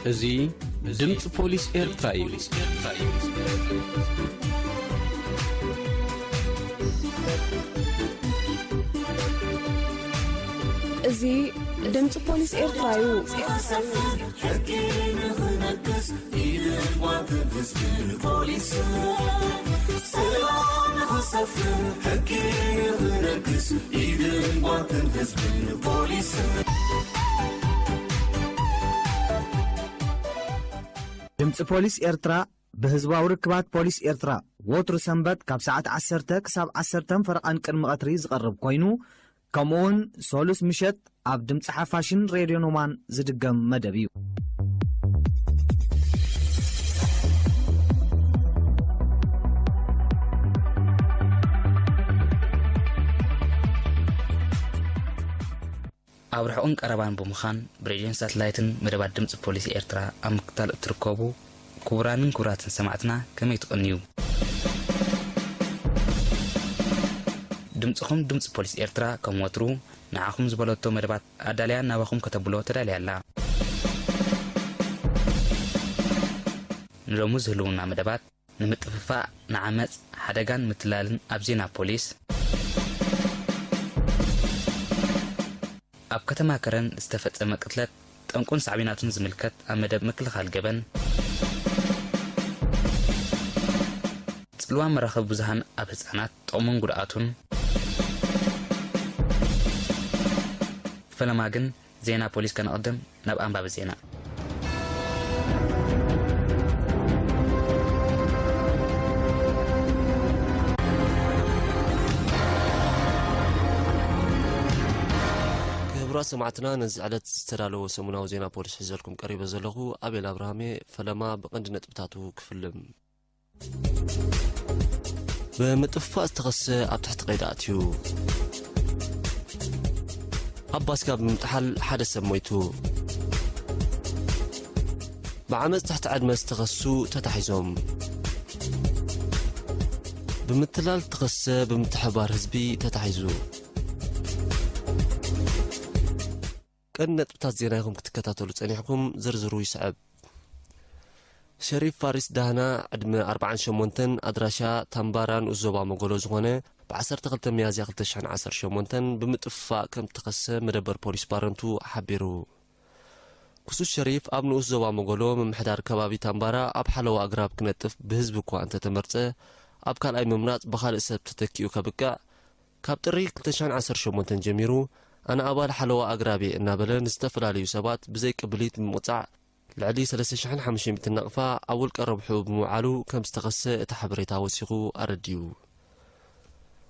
እዙ ድምፂ ፖሊስ ኤርትራ እዩ። እዙ ድምፂ ፖሊስ ኤርትራ እዩ። ድምፂ ፖሊስ ኤርትራ ብህዝባዊ ርክባት ፖሊስ ኤርትራ ወትሩ ሰንበት ካብ ሰዓት 10 ክሳብ 10 ፈረቓን ቅድሚ ቀትሪ ዝቐርብ ኮይኑ ከምኡውን ሶሉስ ምሸት ኣብ ድምፂ ሓፋሽን ሬድዮ ኖማን ዝድገም መደብ እዩ። ኣብ ርሑቕን ቀረባን ብምዃን ብሬድዮን ሳተላይትን መደባት ድምፂ ፖሊስ ኤርትራ ኣብ ምክትታል እትርከቡ ክቡራንን ክቡራትን ሰማዕትና ከመይ ትቕንዩ? ድምፅኹም ድምፂ ፖሊስ ኤርትራ ከም ወትሩ ንዓኹም ዝበለቶ መደባት ኣዳልያ ናባኹም ከተብሎ ተዳልያላ። ንሎሙ ዝህልውና መደባት ንምጥፍፋእ ንዓመፅ ሓደጋን ምትላልን ኣብ ዜና ፖሊስ ኣብ ከተማ ከረን ዝተፈጸመ ቅትለት ጠንቁን ሳዕቢናቱን ዝምልከት ኣብ መደብ ምክልኻል ገበን ጽልዋ መራኸቢ ብዙሃን ኣብ ህፃናት ጥቕሙን ጉድኣቱን ፈለማ ግን ዜና ፖሊስ ከነቕድም ናብ ኣንባቢ ዜና سمعتنا نزع على تستدعوا سمونا وزينا بوليس حزلكم قريبا زلغو أبي الأبراهامي فلما بقندنا تبتاتو كفلم بمتفاز تغسى أب تحت قيداتيو أباس كاب ممتحل حدث سمويتو بعمز تحت عدمز تغسو تتحيزهم بمتلال تغسى بمتحبار هزبي تتحيزو كنت بتازيناكم كتكتاتلو تصنيحكم زرزرو يسعب شريف فارس دهنا عدم 4 شمونتن أدراشا تنباران وزوبا مغولو زغونه بعصر تغلت ميازي 2010 شمونتن بمتفاق كم تقسى مدبر بوليس بارنتو حبيرو كسوس شريف أبنو وزوبا مغولو من محدار كبابي تنبارا أب حلو أقراب كنتف بهزبكو أنت تمرتة أب كان أي ممنات بخال إساب تتكيو كبكا كاب طريق 2010 شمونتن جميرو أنا أبال حلوة أقرابي إنابلا نستفلا ليوسابات بزي قبليت من مطع العلي 3,500 النقفة أول قرب حوب معالو كم استغسى تحبريتا وسيقو أرديو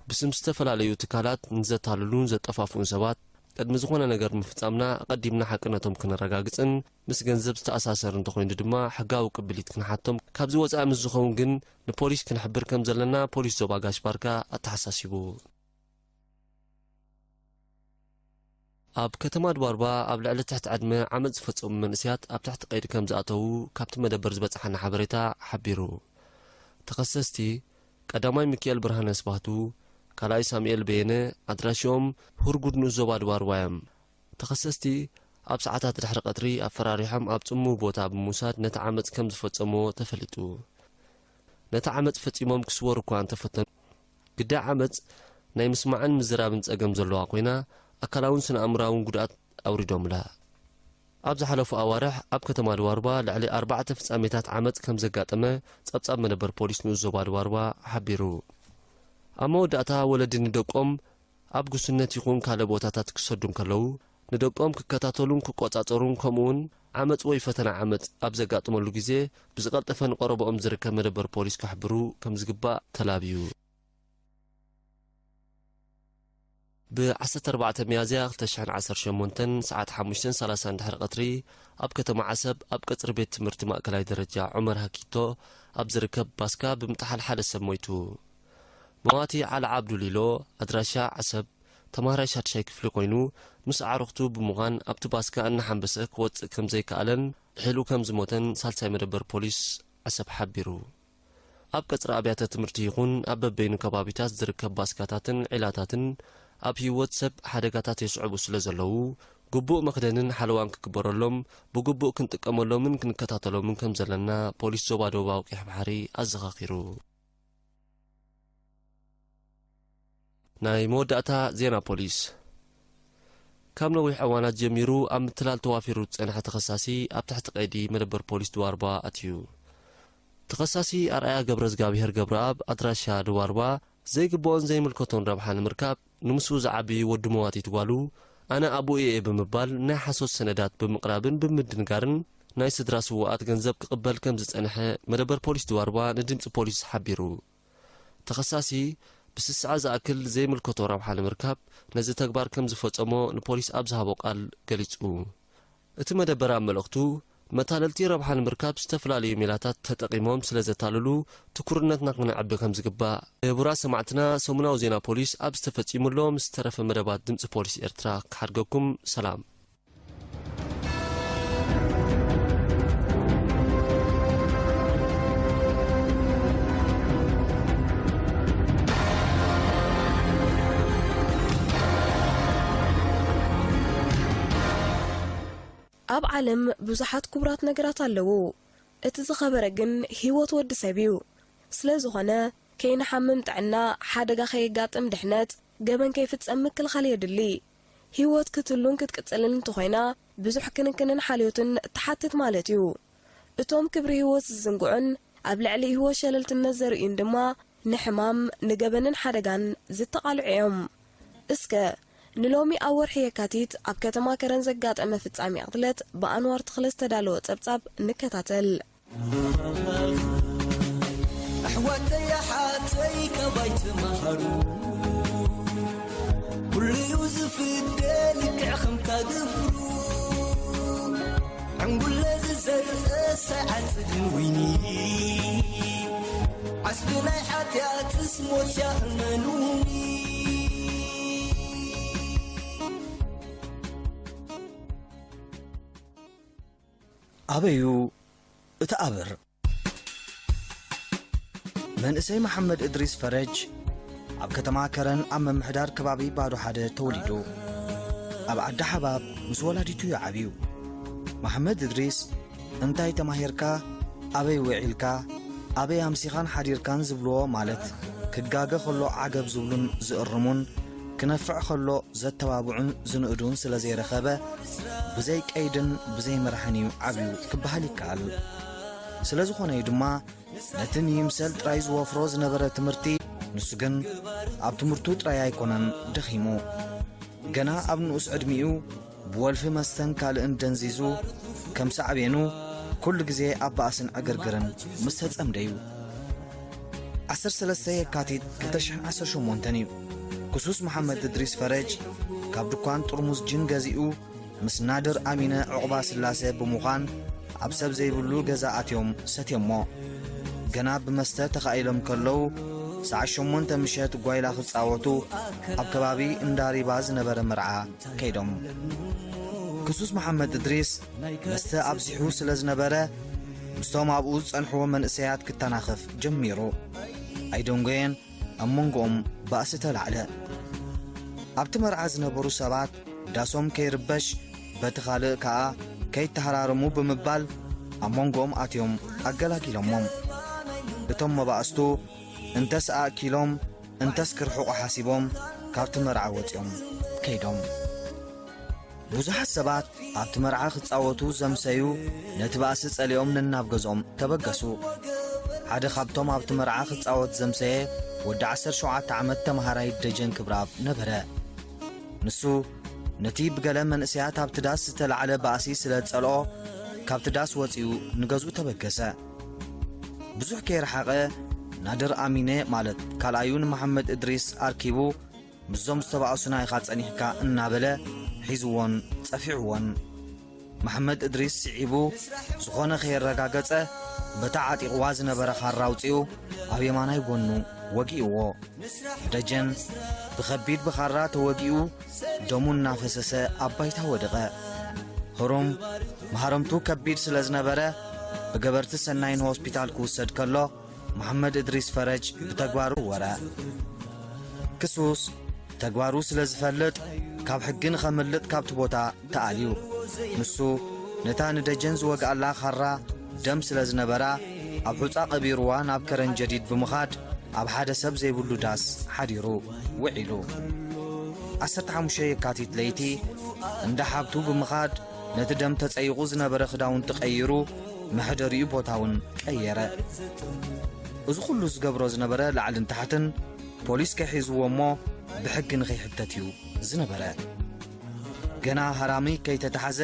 بسم استفلا ليو تكالات نزت هاللون زت أفافون سابات قد مزغونا نقر مفتامنا قدمنا حقناتهم كنا رقاقتن مس جنزب استأساسر انتخوين ددما حقاو قبليت كنا حاتم كابزو وزع مزغون جن نبوليس كنا حبر كم زلنا بوليس زوباقاش باركا أتحساسيبو أب كتماد باربا أب لعلة تحت عدمة عمد فتوم من سيات أب تحت قيد كم زاتو كابت مدبر زبط حنا حبريتا حبيرو تخصصتي قدامي مكيال برهان اسباتو كالاي ساميل بينه أدراشيوم هرقود نوزوباد باروايم تخصصتي أب ساعتات الحرق أدري أب فراريحم أب تمو بوتا بموساد نتعمد كم زفتمو تفلتو نتعمد فتيموم كسورو كوان تفتن قدا عمد ناي مسمعان مزرابن تأقم زلوا قوينا أكلاون سن أمراون قدات أوريدهم لا أبز حلفوا أوارح أب كتما دواربا لعلي 4 فصاميتات عمد كم زقاطمه صبصاب منبر بوليس نوزوبا دواربا حبيرو أما وداتا ولدي ندقوم أب قسنت يكون كاله بوتاتات كسدوم كلو ندقوم ككتاتولون كقوصاصرون كمون عمد وي فتنا عمد أب زقاطملو غيزه بزقلطفن قربهم زركه منبر بوليس كحبرو كم زقبا تلابيو ب14 ميازيا 2010 شمونتن ساعات 5:30 دحر قطري أب كتما عسب أب قطر بيت تمرت مأكلاي درجة عمر هاكيتو أب زركب باسكا بمتحل حالة سمويتو مواتي على عبدو ليلو أدراشا عسب تمهري شاتشاي كفلو كوينو مس عرقتو بمغان أبتو باسكا أن حنبسك وط كم زي كالن حلو كم زموتن سالساي مدبر بوليس عسب حبيرو أب قطر أبيات تمرتي يخون أب بين كبابيتات زركب باسكاتاتن علاتاتن أب هيوت سب حدقاتات يصعبو سلازلو ግቡእ መክደንን ሓለዋን ክግበረሎም ብግቡእ ክንጥቀመሎምን ክንከታተሎምን ከም ዘለና ፖሊስ ዞባ ደቡባዊ ቀይሕ ባሕሪ ኣዘኻኺሩ። ናይ መወዳእታ ዜና ፖሊስ ካብ ነዊሕ እዋናት ጀሚሩ ኣብ ምትላል ተዋፊሩ ዝጸንሐ ተኸሳሲ ኣብ ትሕቲ ቀይዲ መደበር ፖሊስ ድዋርባ ኣትዩ። ተኸሳሲ ኣርኣያ ገብረ ዝጋብሔር ገብረኣብ ኣድራሻ ድዋርባ ዘይግብኦን ዘይምልከቶን ረብሓ ንምርካብ ንምሱ ዝዓቢ ወዲ መዋቲት ጓሉ ኣነ ኣቦ እየ ብምባል ናይ ሓሶት ሰነዳት ብምቕራብን ብምድንጋርን ናይ ስድራ ስዋኣት ገንዘብ ክቕበል ከም ዝጸንሐ መደበር ፖሊስ ድዋርባ ንድምፂ ፖሊስ ሓቢሩ። ተኸሳሲ ብስስዓ ዝኣክል ዘይምልከቶ ረብሓ ንምርካብ ነዚ ተግባር ከም ዝፈጸሞ ንፖሊስ ኣብ ዝሃቦ ቃል ገሊጹ። እቲ መደበር ኣብ መልእኽቱ መታለልቲ ረብሓ ንምርካብ ዝተፈላለዩ ሜላታት ተጠቒሞም ስለ ዘታልሉ ትኩርነትና ክንዕቢ ከም ዝግባእ የቡራ ሰማዕትና ሰሙናዊ ዜና ፖሊስ ኣብ ዝተፈጺሙሎ ምስ ተረፈ መደባት ድምፂ ፖሊስ ኤርትራ ክሓድገኩም ሰላም። ኣብ ዓለም ብዙሓት ክቡራት ነገራት ኣለዉ። እቲ ዝኸበረ ግን ህይወት ወዲ ሰብ እዩ። ስለ ዝኾነ ከይንሓምም ጥዕና ሓደጋ ከየጋጥም ድሕነት ገበን ከይፍጸም ምክልኻል የድሊ። ህይወት ክትሉን ክትቅጽልን እንተኾይና ብዙሕ ክንክንን ሓልዮትን ተሓትት ማለት እዩ። እቶም ክብሪ ህይወት ዝዝንጉዑን ኣብ ልዕሊ ህይወት ሸለልትነት ዘርእዩን ድማ ንሕማም ንገበንን ሓደጋን ዝተቓልዑ እዮም። እስከ ንሎሚ ኣብ ወርሒ የካቲት ኣብ ከተማ ከረን ዘጋጠመ ፍጻሜ ቅትለት ብኣንዋር ተኽለ ዝተዳለወ ጸብጻብ ንከታተል። ኣሕዋተይ ሓተይ ከባይ ትመሃሩ ኩልዩ ዝፍደል ልክዕ ከምካ ግብሩ ዕንጉለ ዝዘርአ ሰዓት ግን ውይኒ ዓስቢ ናይ ሓትያትስ ሞት ያእመኑኒ ኣበዩ እቲ ኣበር መንእሰይ መሐመድ እድሪስ ፈረጅ ኣብ ከተማ ከረን ኣብ መምሕዳር ከባቢ ባዶ ሓደ ተወሊዱ ኣብ ዓዲ ሓባብ ምስ ወላዲቱ ይዓብዩ። መሐመድ እድሪስ እንታይ ተማሂርካ ኣበይ ውዒልካ ኣበይ ኣምሲኻን ሓዲርካን ዝብልዎ ማለት ክጋገ ኸሎ ዓገብ ዝብሉን ዝእርሙን ክነፍዕ ኸሎ ዘተባብዑን ዝንእዱን ስለ ዘይረኸበ ብዘይ ቀይድን ብዘይ መራሕን ዓብዩ ክበሃል ይከኣል። ስለ ዝኾነ ድማ ነቲ ንይምሰል ጥራይ ዝወፍሮ ዝነበረ ትምህርቲ ንሱ ግን ኣብ ትምህርቱ ጥራይ ኣይኮነን ደኺሙ ገና ኣብ ንኡስ ዕድሚኡ ብወልፊ መስተን ካልእን ደንዚዙ ከም ሳዕቤኑ ኩሉ ግዜ ኣብ ባእስን ዕግርግርን ምስ ተጸምደዩ 13 የካቲት 2018 እዩ ክሱስ መሐመድ እድሪስ ፈረጅ ካብ ድኳን ጥርሙዝ ጅን ገዚኡ ምስ ናድር ኣሚነ ዕቑባ ስላሴ ብምዃን ኣብ ሰብ ዘይብሉ ገዛ ኣትዮም ሰትየሞ ገና ብመስተ ተኻኢሎም ከለዉ ሰዓት 8 ምሸት ጓይላ ክጻወቱ ኣብ ከባቢ እንዳሪባ ዝነበረ መርዓ ከይዶም ክሱስ መሐመድ እድሪስ መስተ ኣብዚሑ ስለ ዝነበረ ምስቶም ኣብኡ ዝጸንሕዎ መንእሰያት ክተናኸፍ ጀሚሩ ኣይደንጎየን ኣብ መንጎኦም ባእሲ ተላዕለ። ኣብቲ መርዓ ዝነበሩ ሰባት ዳሶም ከይርበሽ በቲ ካልእ ከዓ ከይተሃራረሙ ብምባል ኣብ መንጎኦም ኣትዮም ኣገላጊሎሞም እቶም መባእስቱ እንተስ ኣእኪሎም እንተስ ክርሕቑ ሓሲቦም ካብቲ መርዓ ወፂኦም ከይዶም ብዙሓት ሰባት ኣብቲ መርዓ ክጻወቱ ዘምሰዩ ነቲ ባእሲ ጸሊኦም ነናብ ገዝኦም ተበገሱ። ሓደ ካብቶም ኣብቲ መርዓ ክጻወት ዘምሰየ ወዲ 17 ዓመት ተምሃራይ ደጀን ክብራብ ነበረ። ንሱ ነቲ ብገለ መንእሰያት ኣብቲ ዳስ ዝተላዕለ ባእሲ ስለ ጸልኦ ካብቲ ዳስ ወፂኡ ንገዝኡ ተበገሰ። ብዙሕ ከይረሓቐ ናድር ኣሚነ ማለት ካልኣዩ ንመሐመድ እድሪስ ኣርኪቡ ምስዞም ዝተባእሱና ኢኻ ጸኒሕካ እናበለ ሒዝዎን ጸፊዕዎን መሐመድ እድሪስ ስዒቡ ዝኾነ ከይረጋገጸ በታ ዓጢቕዋ ዝነበረ ኻራ ኣውፂኡ ኣብ የማናይ ጎኑ ወጊእዎ ደጀን ብኸቢድ ብኻራ ተወጊኡ ደሙ እናፈሰሰ ኣብ ባይታ ወደቐ። ህሩም መሃረምቱ ከቢድ ስለ ዝነበረ ብገበርቲ ሰናይን ሆስፒታል ክውሰድ ከሎ መሐመድ እድሪስ ፈረጅ ብተግባሩ ወረ። ክሱስ ተግባሩ ስለ ዝፈልጥ ካብ ሕግን ኸምልጥ ካብቲ ቦታ ተኣልዩ ንሱ ነታ ንደጀን ዝወግኣላ ኻራ ደም ስለ ዝነበራ ኣብ ሑፃ ቀቢርዋ ናብ ከረን ጀዲድ ብምኻድ ኣብ ሓደ ሰብ ዘይብሉ ዳስ ሓዲሩ ውዒሉ 15 የካቲት ለይቲ እንዳ ሓብቱ ብምኻድ ነቲ ደም ተጸይቑ ዝነበረ ክዳውንቲ ቀይሩ መሕደሪኡ ቦታውን ቀየረ እዚ ኩሉ ዝገብሮ ዝነበረ ላዕልን ታሕትን ፖሊስ ከሒዝዎ እሞ ብሕጊ ንኸይሕተት እዩ ዝነበረ ገና ሃራሚ ከይተተሓዘ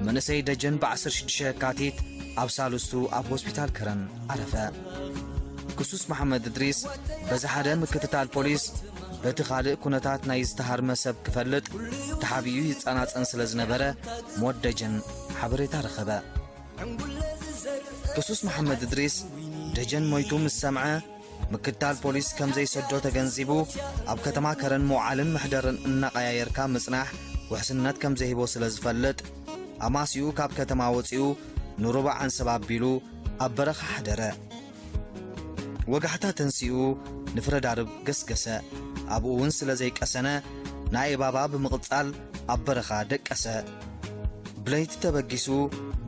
መንእሰይ ደጀን ብ16 የካቲት ኣብ ሳልስቱ ኣብ ሆስፒታል ከረን ዓረፈ ክሱስ መሐመድ እድሪስ በዚ ሓደ ምክትታል ፖሊስ በቲ ካልእ ኩነታት ናይ ዝተሃርመ ሰብ ክፈልጥ ተሓቢኡ ይጸናጸን ስለ ዝነበረ ሞት ደጀን ሓበሬታ ረኸበ ክሱስ መሐመድ እድሪስ ደጀን ሞይቱ ምስ ሰምዐ ምክትታል ፖሊስ ከም ዘይሰዶ ተገንዚቡ ኣብ ከተማ ከረን መውዓልን መሕደርን እናቐያየርካ ምጽናሕ ውሕስነት ከም ዘይሂቦ ስለ ዝፈልጥ ኣማሲኡ ካብ ከተማ ወፂኡ ንሩባዕ አንሰብ ኣቢሉ ኣብ በረኻ ሓደረ ወጋሕታ ተንሲኡ ንፍረዳርብ ገስገሰ ኣብኡ እውን ስለ ዘይቀሰነ ናይ ባባ ብምቕጻል ኣብ በረኻ ደቀሰ ብለይቲ ተበጊሱ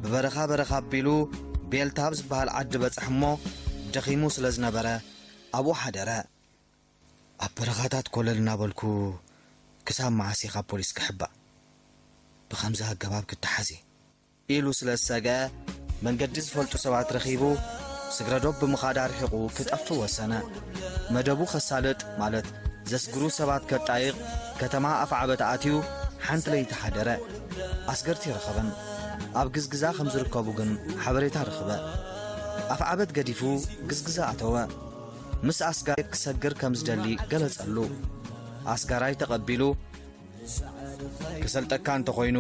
ብበረኻ በረኻ ኣቢሉ ቤልታብ ዝበሃል ዓዲ በጽሕ እሞ ደኺሙ ስለ ዝነበረ ኣብኡ ሓደረ ኣብ በረኻታት ኮለል እናበልኩ ክሳብ መዓሲ ካብ ፖሊስ ክሕባእ ብኸምዚ ኣገባብ ክትሓዚ ኢሉ ስለ ዝሰግአ መንገዲ ዝፈልጡ ሰባት ረኺቡ ስግረዶብ ብምኻድ ኣርሒቑ ክጠፍእ ወሰነ መደቡ ኸሳልጥ ማለት ዘስግሩ ሰባት ከጣይቕ ከተማ ኣፍዓበት ኣትዩ ሓንቲ ለይቲ ሓደረ ኣስገርቲ ረኸበን ኣብ ግዝግዛ ከም ዝርከቡ ግን ሓበሬታ ረኽበ ኣፍዓበት ገዲፉ ግዝግዛ ኣተወ ምስ ኣስጋራይ ክሰግር ከም ዝደሊ ገለጸሉ ኣስጋራይ ተቐቢሉ ክሰልጠካ እንተኾይኑ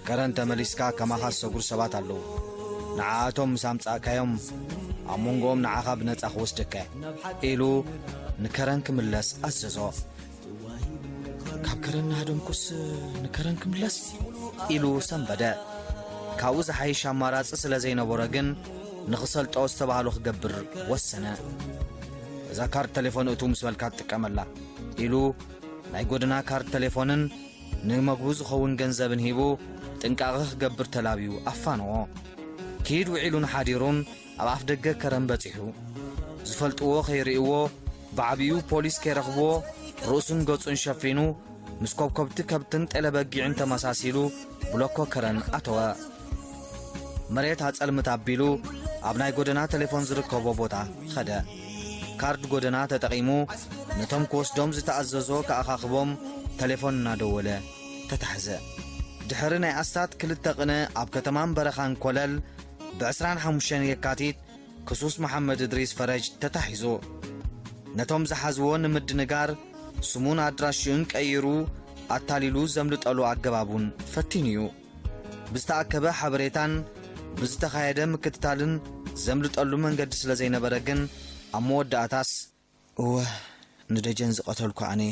ከረን ተመሊስካ ከማኻ ዝሰጉር ሰባት ኣለዉ ንዓኣቶም ምስ ኣምጻእካዮም ኣብ መንጎኦም ንዓኻ ብነጻ ክወስደካ ኢሉ ንከረን ክምለስ ኣዘዞ ካብ ከረን ናሃደምኩስ ንከረን ክምለስ ኢሉ ሰንበደ ካብኡ ዝሓይሽ ኣማራፂ ስለ ዘይነበሮ ግን ንኽሰልጦ ዝተባህሉ ክገብር ወሰነ እዛ ካርድ ቴሌፎን እቱ ምስ በልካ ትጥቀመላ ኢሉ ናይ ጎድና ካርድ ቴሌፎንን ንመግቡ ዝኸውን ገንዘብን ሂቡ ጥንቃቐ ክገብር ተላብዩ ኣፋንዎ ኪድ ውዒሉ ንሓዲሩን ኣብ ኣፍ ደገ ከረን በፂሑ ዝፈልጥዎ ኸይርእይዎ ብዓብዩ ፖሊስ ከይረኽብዎ ርእሱን ገጹን ሸፊኑ ምስ ኮብኮብቲ ከብትን ጤለበጊዕን ተመሳሲሉ ብሎኮ ከረን ኣተወ መሬት ኣጸልምት ኣቢሉ ኣብ ናይ ጎደና ቴሌፎን ዝርከቦ ቦታ ኸደ ካርድ ጎደና ተጠቒሙ ነቶም ክወስዶም ዝተኣዘዞ ከኣኻኽቦም ቴሌፎን እናደወለ ተታሕዘ ድሕሪ ናይ ኣስታት ክልተ ቅነ ኣብ ከተማን በረኻን ኮለል ብ25 የካቲት ክሱስ መሐመድ እድሪስ ፈረጅ ተታሒዙ ነቶም ዝሓዝዎ ንምድንጋር ስሙን ኣድራሽኡን ቀይሩ ኣታሊሉ ዘምልጠሉ ኣገባቡን ፈቲኑ እዩ ብዝተኣከበ ሓበሬታን ብዝተኻየደ ምክትታልን ዘምልጠሉ መንገዲ ስለ ዘይነበረ ግን ኣብ መወዳእታስ እወ ንደጀን ዝቐተልኩ ኣነ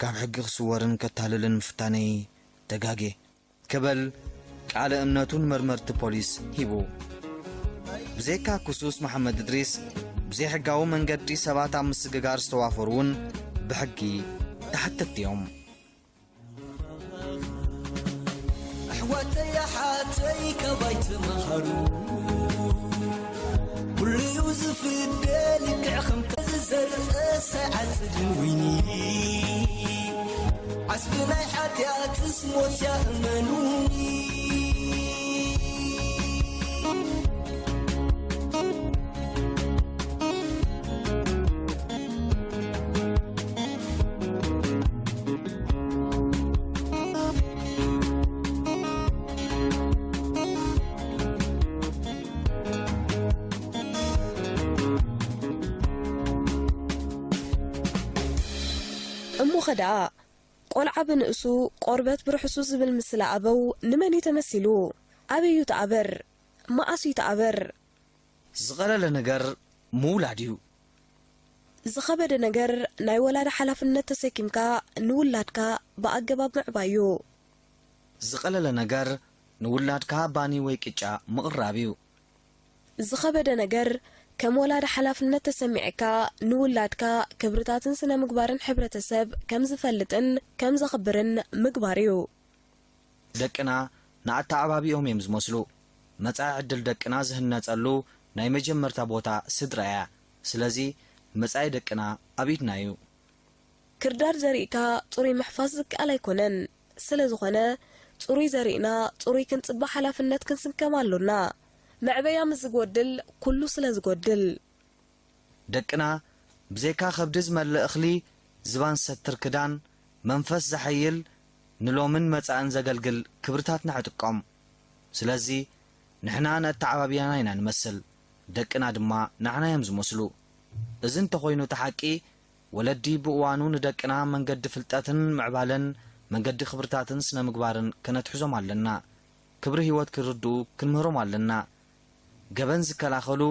ካብ ሕጊ ክስወርን ከታልልን ምፍታነይ ደጋጌ ክበል ቃለ እምነቱን መርመርቲ ፖሊስ ሂቡ ብዘይካ ክሱስ መሐመድ እድሪስ ብዘይ ሕጋዊ መንገዲ ሰባት ኣብ ምስግጋር ዝተዋፈሩውን ብሕጊ ተሓተት እዮም أحواتي حاتي كبيت مهرو كل يوزف الدالك عخم كزر ساعة دنويني عسبنا حاتيات اسموت يأمنوني خدا ቆልዓ ብንእሱ ቆርበት ብርሕሱ ዝብል ምስሊ ኣበው ንመን ተመሲሉ ኣበዩ ተኣበር ማኣሱ ተኣበር ዝቐለለ ነገር ምውላድ እዩ ዝኸበደ ነገር ናይ ወላድ ሓላፍነት ተሰኪምካ ንውላድካ ብኣገባብ ምዕባዩ ዝቐለለ ነገር ንውላድካ ባኒ ወይ ቅጫ ምቕራብ እዩ ዝኸበደ ነገር ከም ወላድ ሓላፍነት ተሰሚዕካ ንውላድካ ክብርታትን ስነ ምግባርን ሕብረተሰብ ከም ዝፈልጥን ከም ዘኽብርን ምግባር እዩ ደቅና ንኣተዓባቢኦም እዮም ዝመስሉ መጻኢ ዕድል ደቅና ዝህነጸሉ ናይ መጀመርታ ቦታ ስድራ እያ ስለዚ መጻኢ ደቅና ኣብ ኢድና እዩ ክርዳድ ዘርእካ ጽሩይ ምሕፋዝ ዝከኣል ኣይኮነን ስለ ዝኾነ ጽሩይ ዘርእና ጽሩይ ክንጽባሕ ሓላፍነት ክንስንከም ኣሎና መዕበያ ምስ ዝጐድል ኩሉ ስለ ዝጐድል ደቅና ብዘይካ ከብዲ ዝመልእ እኽሊ ዝባን ሰትር ክዳን መንፈስ ዘሐይል ንሎምን መጻእን ዘገልግል ክብርታት ንዕጥቆም ስለዚ ንሕና ነተዓባብያና ኢና ንመስል ደቅና ድማ ንሕና እዮም ዝመስሉ እዚ እንተኾይኑ ተሓቂ ወለዲ ብእዋኑ ንደቅና መንገዲ ፍልጠትን ምዕባለን መንገዲ ክብርታትን ስነ ምግባርን ከነትሕዞም ኣለና ክብሪ ህይወት ክርድኡ ክንምህሮም ኣለና ገበን ዝከላኸሉ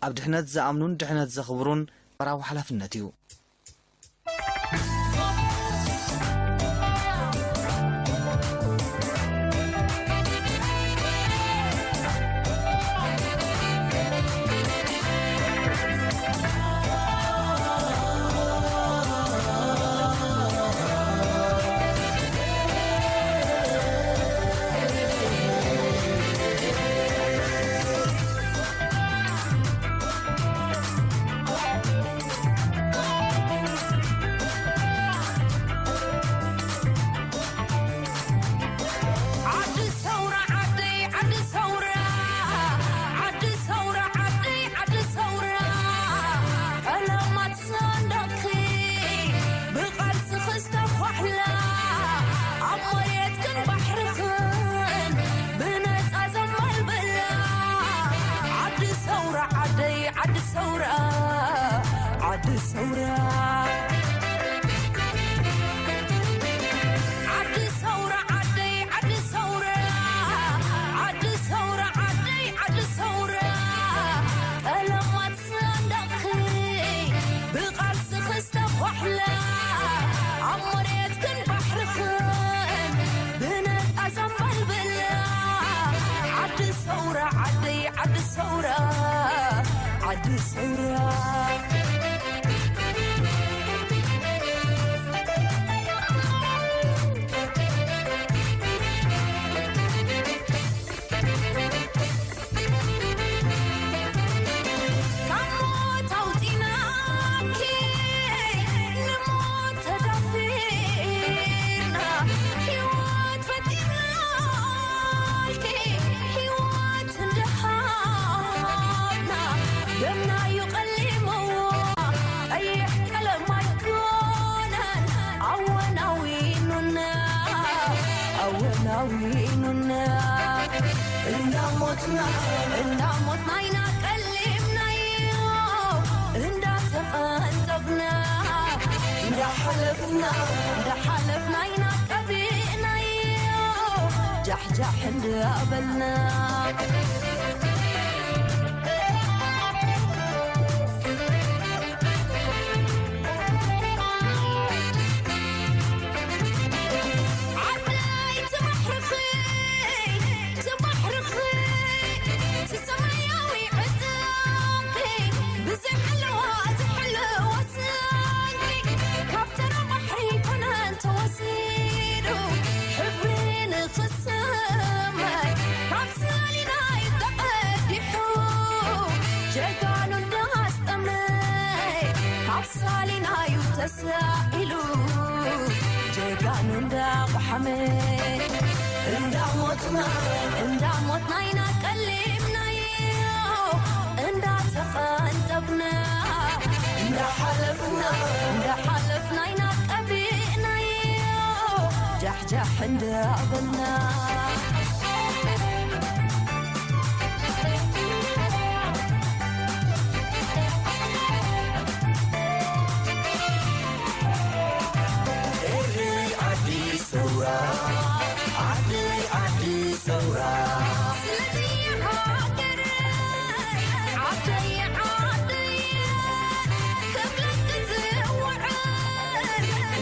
ኣብ ድሕነት ዝኣምኑን ድሕነት ዘኽብሩን በራዊ ሓላፍነት እዩ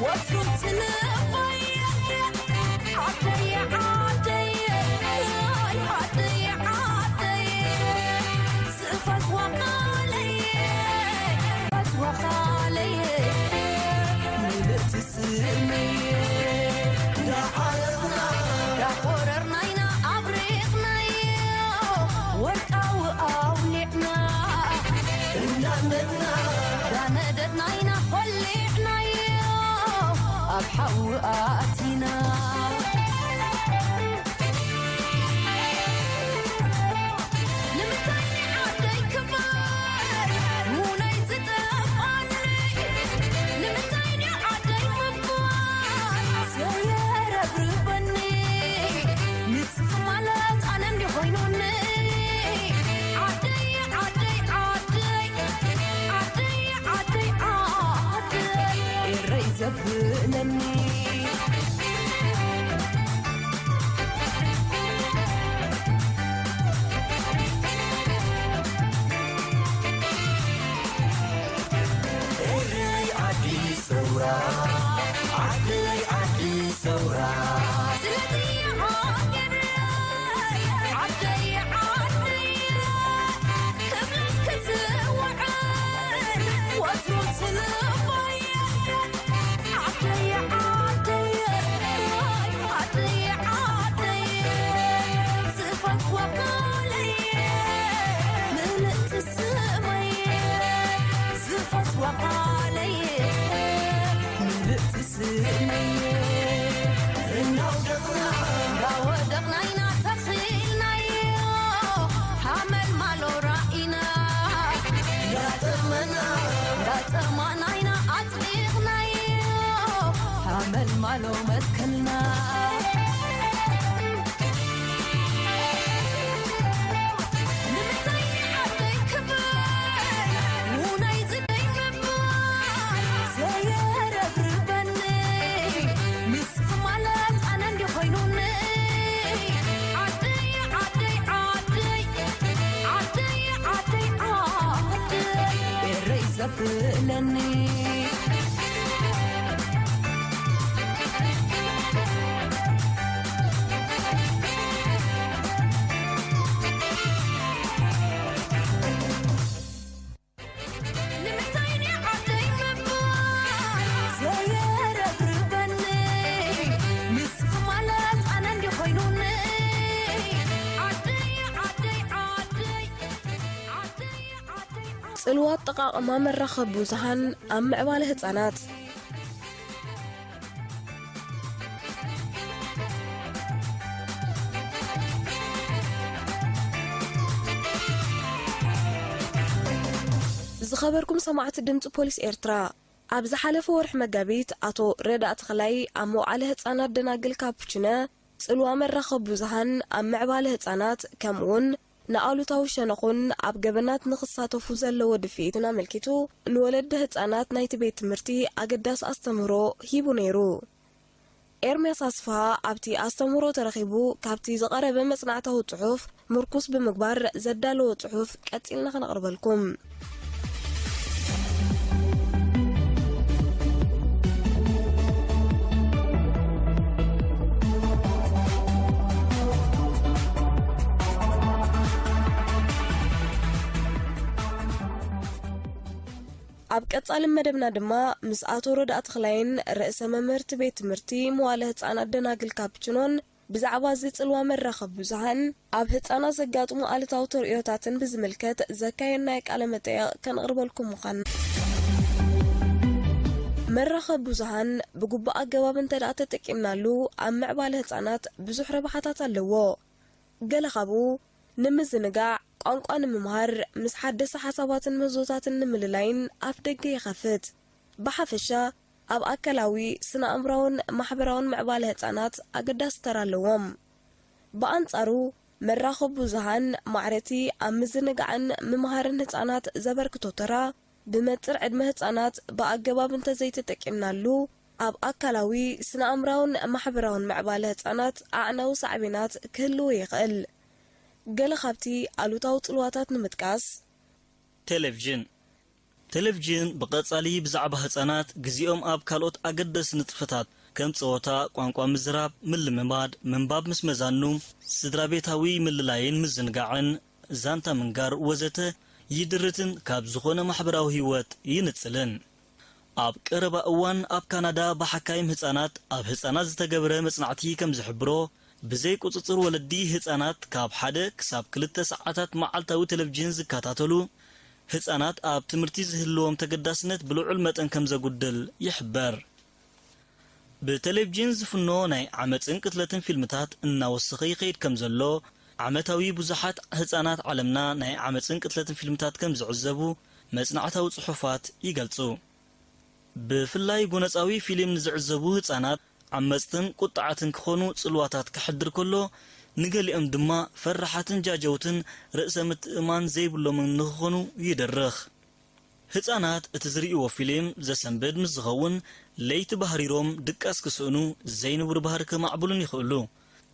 What's wrong to love? مددناينا خلينا أبحو آتينا لمتايني عدي كبار موناي زدفاني لمتايني عدي مبار سيارة بربني نسخ مالات أنا مدي خوينوني زبلني إيري عدي سورة عدي سورة سلتني عاقر عدي كبلك سوعان واتروت سلفايا معلومات كلنا نمتايني عدي كبار موناي زدي مبار سيارة بربني مسخ مالات أنا ندي خوينوني عدي الرئيس بلني ጽልዋት ጠቃቅማ መራኸብ ብዙሃን ኣብ ምዕባለ ህፃናት ዝኸበርኩም ሰማዕቲ ድምፂ ፖሊስ ኤርትራ ኣብ ዝሓለፈ ወርሒ መጋቢት ኣቶ ረዳእ ተኽላይ ኣብ መውዓለ ህፃናት ደናግል ካፑችነ ጽልዋ መራኸብ ብዙሃን ኣብ ምዕባለ ህፃናት ከምኡውን ንኣሉታዊ ሸነኹን ኣብ ገበናት ንኽሳተፉ ዘለዎ ድፊትን ኣመልኪቱ ንወለደ ህፃናት ናይቲ ቤት ትምህርቲ ኣገዳሲ ኣስተምህሮ ሂቡ ነይሩ። ኤርምያስ ኣስፋ ኣብቲ ኣስተምህሮ ተረኺቡ ካብቲ ዝቐረበ መጽናዕታዊ ጽሑፍ ምርኩስ ብምግባር ዘዳለወ ጽሑፍ ቀፂልና ከነቕርበልኩም። ኣብ ቀጻሊ መደብና ድማ ምስ ኣቶ ረዳእ ተኽላይን ርእሰ መምህርቲ ቤት ትምህርቲ መዋለ ህፃናት ደናግል ካፑችኖን ብዛዕባ ጽልዋ መራኸብ ብዙሃን ኣብ ህፃናት ዘጋጥሙ ኣሉታዊ ተርእዮታትን ብዝምልከት ዘካየድናይ ቃለ መጠይቕ ከነቕርበልኩም ምዃን መራኸብ ብዙሃን ብግቡእ ኣገባብ እንተደኣ ተጠቂምናሉ ኣብ ምዕባለ ህፃናት ብዙሕ ረብሓታት ኣለዎ። ገለ ካብኡ ንምዝንጋዕ ቋንቋ ንምምሃር ምስ ሓደሰ ሓሳባትን መዞታትን ንምልላይን ኣፍ ደገ ይኸፍት። ብሓፈሻ ኣብ ኣካላዊ ስነ ኣእምሮውን ማሕበራውን ምዕባለ ህፃናት ኣገዳሲ ተራ ኣለዎም። ብኣንጻሩ መራኸብ ብዙሃን ማዕረቲ ኣብ ምዝንጋዕን ምምሃርን ህፃናት ዘበርክቶ ተራ ብመፅር ዕድመ ህፃናት ብኣገባብ እንተዘይተጠቂምናሉ ኣብ ኣካላዊ ስነ ኣእምሮውን ማሕበራውን ምዕባለ ህፃናት ኣዕናዊ ሳዕቤናት ክህልዎ ይኽእል። ገለ ካብቲ ኣሉታዊ ጽልዋታት ንምጥቃስ ቴሌቭዥን ብቐጻሊ ብዛዕባ ህፃናት ግዚኦም ኣብ ካልኦት ኣገደስ ንጥፈታት ከም ፀወታ፣ ቋንቋ ምዝራብ፣ ምልምማድ፣ ምንባብ ምስ መዛኑ፣ ስድራ ቤታዊ ምልላይን ምዝንጋዕን፣ ዛንታ ምንጋር ወዘተ ይድርትን ካብ ዝኾነ ማሕበራዊ ህይወት ይንጽልን። ኣብ ቀረባ እዋን ኣብ ካናዳ ብሓካይም ህፃናት ኣብ ህፃናት ዝተገብረ መጽናዕቲ ከም ዝሕብሮ ብዘይ ቁጽጽር ወለዲ ህፃናት ካብ 1 ክሳብ 2 ሰዓታት መዓልታዊ ቴሌቭዥን ዝከታተሉ ህፃናት ኣብ ትምህርቲ ዝህልዎም ተገዳስነት ብልዑል መጠን ከም ዘጉድል ይሕበር ብቴሌቪዥን ዝፍኖ ናይ ዓመፅን ቅትለትን ፊልምታት እናወሰኸ ይኸይድ ከም ዘሎ ዓመታዊ ብዙሓት ህፃናት ዓለምና ናይ ዓመፅን ቅትለትን ፊልምታት ከም ዝዕዘቡ መጽናዕታዊ ጽሑፋት ይገልጹ ብፍላይ ጉነፃዊ ፊልም ንዝዕዘቡ ህፃናት ዓመፅትን ቁጣዓትን ክኾኑ ጽልዋታት ክሕድር ከሎ ንገሊኦም ድማ ፈራሓትን ጃጀውትን ርእሰ ምትእማን ዘይብሎምን ንክኾኑ ይደርኽ ህፃናት እቲ ዝርእይዎ ፊልም ዘሰንብድ ምስ ዝኸውን ለይቲ ባህሪሮም ድቃስ ክስእኑ ዘይንብሩ ባህሪ ከማዕብሉን ይኽእሉ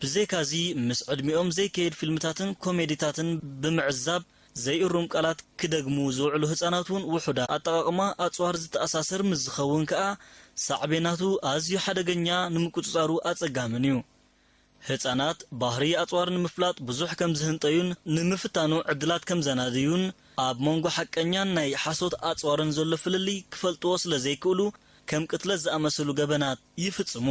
ብዘይካዚ ምስ ዕድሚኦም ዘይከይድ ፊልምታትን ኮሜዲታትን ብምዕዛብ ዘይእሩም ቃላት ክደግሙ ዝውዕሉ ህፃናት እውን ውሑዳ ኣጠቃቅማ ኣጽዋር ዝተኣሳሰር ምስ ዝኸውን ከኣ ሳዕቤናቱ ኣዝዩ ሓደገኛ ንምቁፅጻሩ ኣጸጋምን እዩ ህፃናት ባህሪ ኣጽዋር ንምፍላጥ ብዙሕ ከም ዝህንጠዩን ንምፍታኑ ዕድላት ከም ዘናድዩን ኣብ መንጎ ሓቀኛን ናይ ሓሶት ኣጽዋርን ዘሎ ፍልሊ ክፈልጥዎ ስለ ዘይክእሉ ከም ቅትለት ዝኣመሰሉ ገበናት ይፍጽሙ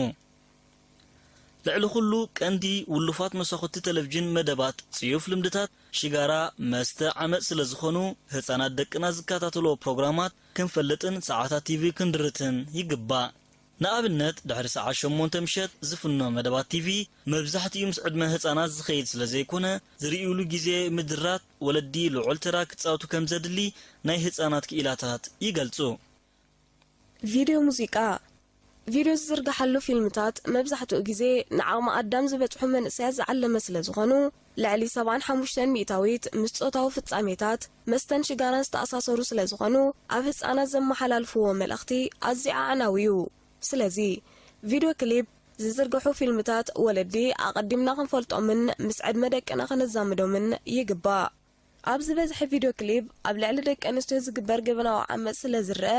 ልዕሊ ኩሉ ቀንዲ ውሉፋት መሳኹቲ ቴሌቪዥን መደባት ጽዩፍ ልምድታት ሽጋራ መስተ ዓመፅ ስለ ዝኾኑ ህፃናት ደቅና ዝከታተሎ ፕሮግራማት ክንፈልጥን ሰዓታት ቲቪ ክንድርትን ይግባእ ንኣብነት ድሕሪ ሰዓት 8 ምሸት ዝፍኖ መደባት ቲቪ መብዛሕትኡ ምስ ዕድመ ህፃናት ዝኸይድ ስለ ዘይኮነ ዝርእዩሉ ግዜ ምድራት ወለዲ ልዑል ተራ ክጻወቱ ከም ዘድሊ ናይ ህፃናት ክኢላታት ይገልጹ ቪድዮ ሙዚቃ ቪድዮ ዝዝርግሓሉ ፊልምታት መብዛሕትኡ ግዜ ንዓቕሚ ኣዳም ዝበፅሑ መንእሰያት ዝዓለመ ስለ ዝኾኑ ልዕሊ 75 ሚእታዊት ምስ ፆታዊ ፍጻሜታት መስተን ሽጋራን ዝተኣሳሰሩ ስለ ዝኾኑ ኣብ ህፃናት ዘመሓላልፍዎ መልእኽቲ ኣዝዩ ኣዕናዊ እዩ ስለዚ ቪድዮ ክሊፕ ዝዝርግሑ ፊልምታት ወለዲ ኣቐዲምና ክንፈልጦምን ምስ ዕድመ ደቅና ክንዛምዶምን ይግባእ ኣብ ዝበዝሐ ቪድዮ ክሊፕ ኣብ ልዕሊ ደቂ ኣንስትዮ ዝግበር ገበናዊ ዓመፅ ስለ ዝርአ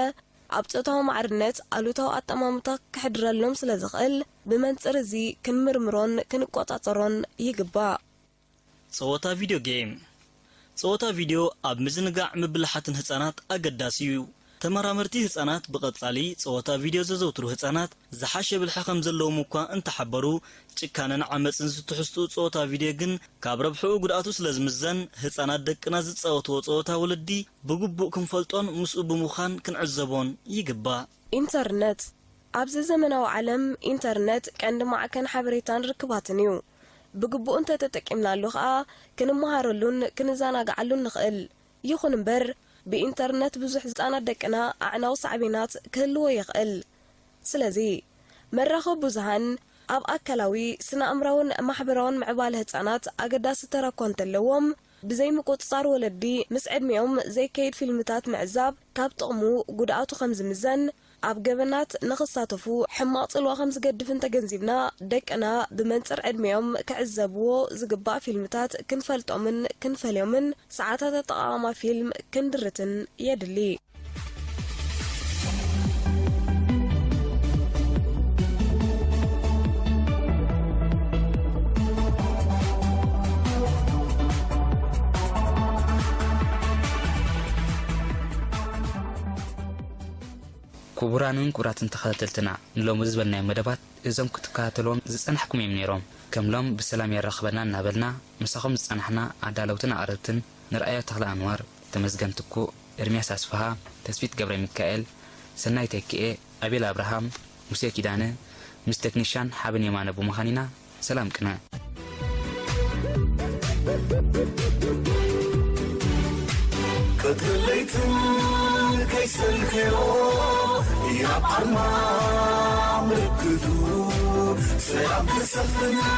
ኣብ ፆታዊ ማዕርነት ኣሉታዊ ኣጠማምታ ክሕድረሎም ስለ ዝኽእል ብመንፅር እዚ ክንምርምሮን ክንቆፃፀሮን ይግባእ ጸወታ ቪድዮ ጌም ጸወታ ቪድዮ ኣብ ምዝንጋዕ ምብልሓትን ህፃናት ኣገዳሲ እዩ ተመራመርቲ ህፃናት ብቐጻሊ ጸወታ ቪድዮ ዘዘውትሩ ህፃናት ዝሓሸ ብልሒ ከም ዘለዎም እኳ እንተሓበሩ ጭካነን ዓመፅን ዝትሕዝቱ ጸወታ ቪድዮ ግን ካብ ረብሕኡ ጉድኣቱ ስለ ዝምዘን ህፃናት ደቅና ዝፃወትዎ ጸወታ ወለዲ ብግቡእ ክንፈልጦን ምስኡ ብምዃን ክንዕዘቦን ይግባእ ኢንተርነት ኣብዚ ዘመናዊ ዓለም ኢንተርነት ቀንዲ ማዕከን ሓበሬታን ርክባትን እዩ ብግቡእ እንተተጠቂምናሉ ከዓ ክንመሃረሉን ክንዘናግዓሉን ንኽእል ይኹን እምበር ብኢንተርነት ብዙሕ ህፃናት ደቅና ኣዕናዊ ሳዕቤናት ክህልዎ ይኽእል ስለዚ መራኸቢ ብዙሃን ኣብ ኣካላዊ ስነ ኣእምራውን ማሕበራውን ምዕባለ ህፃናት ኣገዳሲ ተራ እኳ እንተለዎም ብዘይ ምቁፅፃር ወለዲ ምስ ዕድሚኦም ዘይከይድ ፊልምታት ምዕዛብ ካብ ጥቕሙ ጉድኣቱ ከም ዝምዘን ኣብ ገበናት ንኽሳተፉ ሕማቕ ጽልዋ ከም ዝገድፍን ተገንዚብና ደቅና ብመንፅር ዕድሚኦም ክዕዘብዎ ዝግባእ ፊልምታት ክንፈልጦምን ክንፈልዮምን ሰዓታት ኣጠቓቕማ ፊልም ክንድርትን የድሊ كبرانن كبراتن تخاتلتنا نلوم زبلنا مدبات إذا كتكاتلهم زنحكم يمنيرهم كم لهم بسلام يرخبنا نابلنا مسخم زنحنا عدالوتنا عرضتن نرأي تخلى أنوار تمزجنتكو إرمياس أسفها تثبيت جبر ميكائيل سناي تكئ أبي أبراهام موسى كيدانة مستكنيشان حابن يمان أبو مخانينا سلام كنا كتليتم كيس الخيرو يا عرما مركدو سلام كسفنا